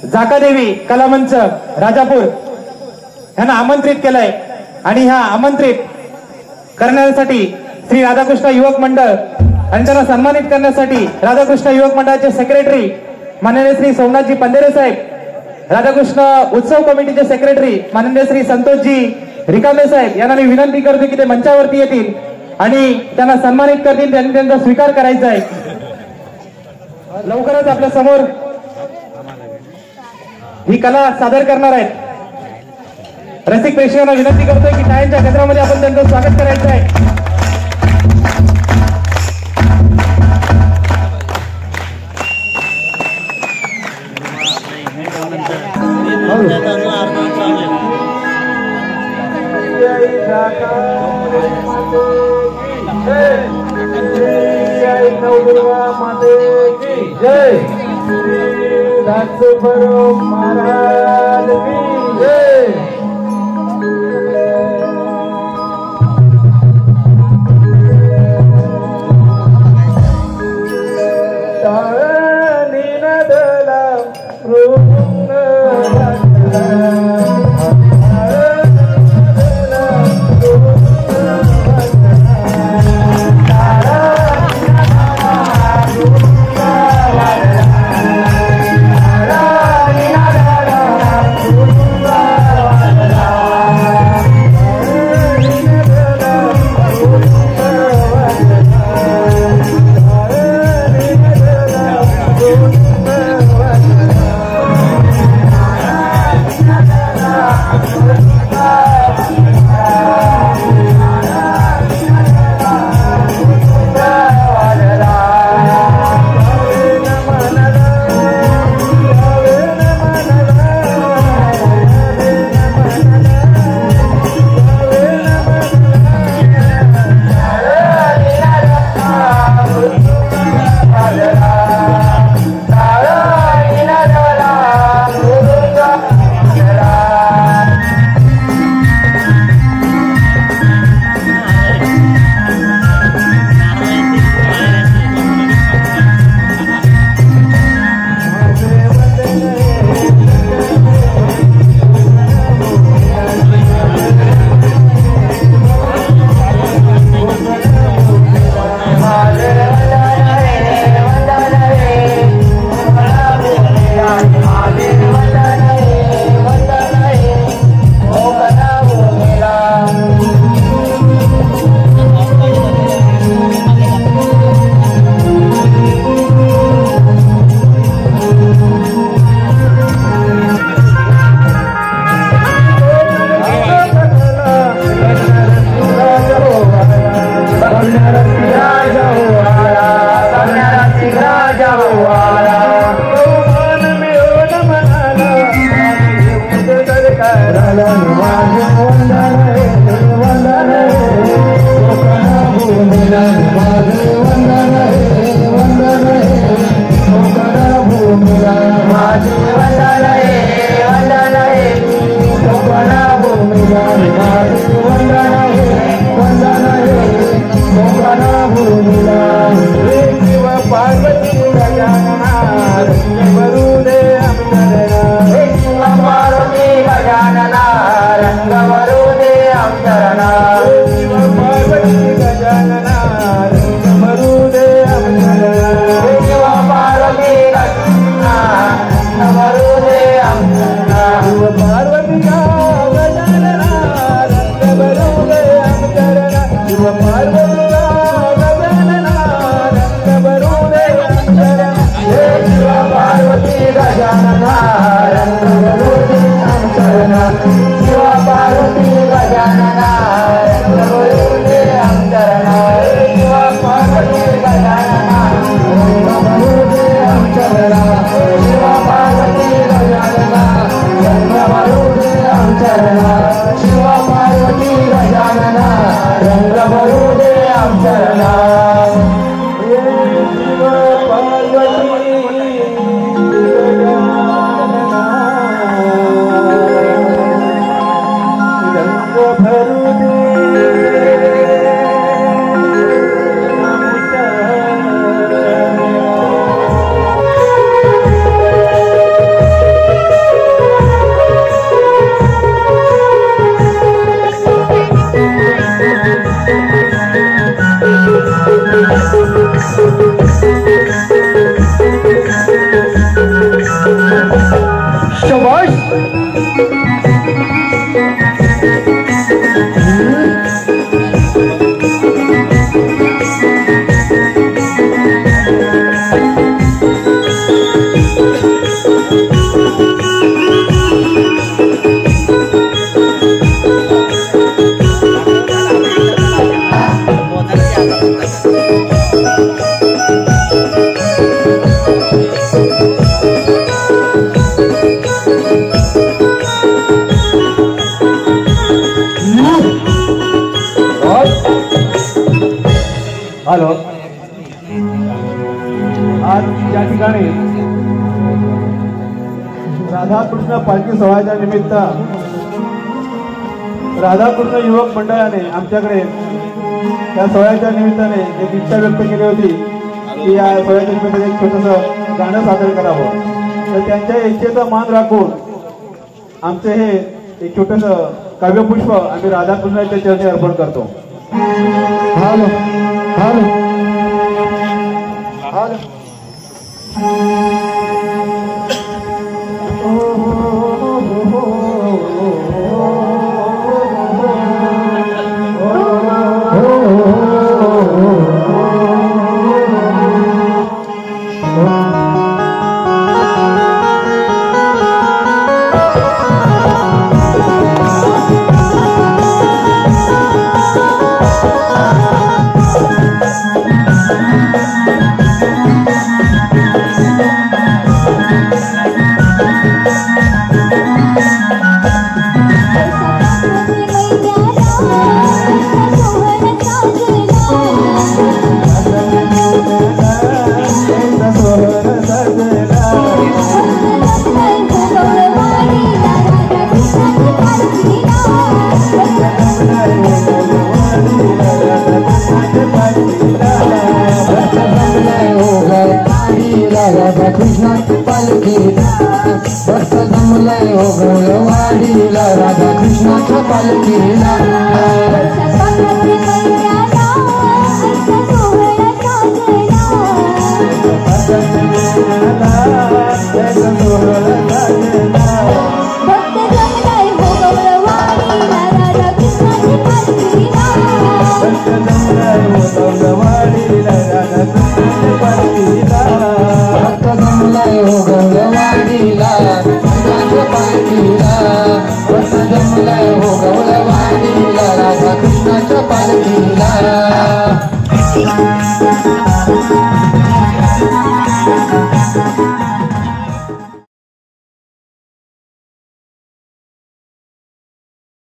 जाकादेवी कलामंच राजापूर यांना आमंत्रित केलंय आणि ह्या आमंत्रित करण्यासाठी श्री राधाकृष्ण युवक मंडळ आणि त्यांना सन्मानित करण्यासाठी राधाकृष्ण युवक मंडळाचे सेक्रेटरी माननीय श्री सोमनाथजी पंधेरे साहेब, राधाकृष्ण उत्सव कमिटीचे सेक्रेटरी माननीय श्री संतोषजी रिकामे साहेब यांना मी विनंती करतो की ते मंचावरती येतील आणि त्यांना सन्मानित करतील, त्यांनी त्यांचा स्वीकार करायचा आहे. लवकरच आपल्या समोर ही कला सादर करणार आहेत. रसिक प्रेक्षकांना विनंती करतोय की टाळ्यांच्या गजरामध्ये आपण त्यांचं स्वागत करायचं आहे. जय महाराज की जय. झालो. आज या ठिकाणी राधाकृष्ण पालखी सोहळ्याच्या निमित्त राधाकृष्ण युवक मंडळाने आमच्याकडे या सोहळ्याच्या निमित्ताने एक इच्छा व्यक्त केली होती की या सोहळ्याच्या निमित्ताने एक छोटंसं गाणं सादर करावं. तर त्यांच्या इच्छेचा मान राखून आमचे हे एक छोटंसं काव्यपुष्प आम्ही राधाकृष्णाच्या चरणी अर्पण करतो. हालो हालो हालो राधाकृष्णाची पालखीला बस जमलंय हो गवळवाडीला राधाकृष्णाच्या पालखीला हो गवळवाडीला